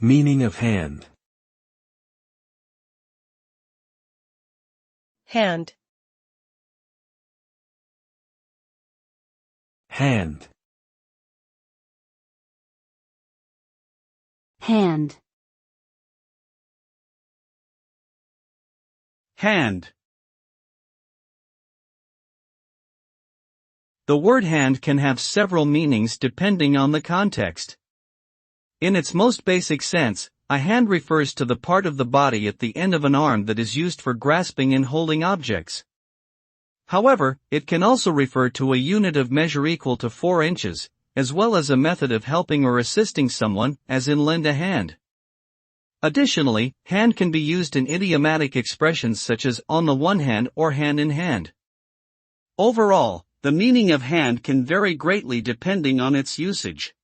Meaning of hand. Hand. Hand. Hand. Hand. The word hand can have several meanings depending on the context. In its most basic sense, a hand refers to the part of the body at the end of an arm that is used for grasping and holding objects. However, it can also refer to a unit of measure equal to 4 inches, as well as a method of helping or assisting someone, as in lend a hand. Additionally, hand can be used in idiomatic expressions such as on the one hand or hand in hand. Overall, the meaning of hand can vary greatly depending on its usage.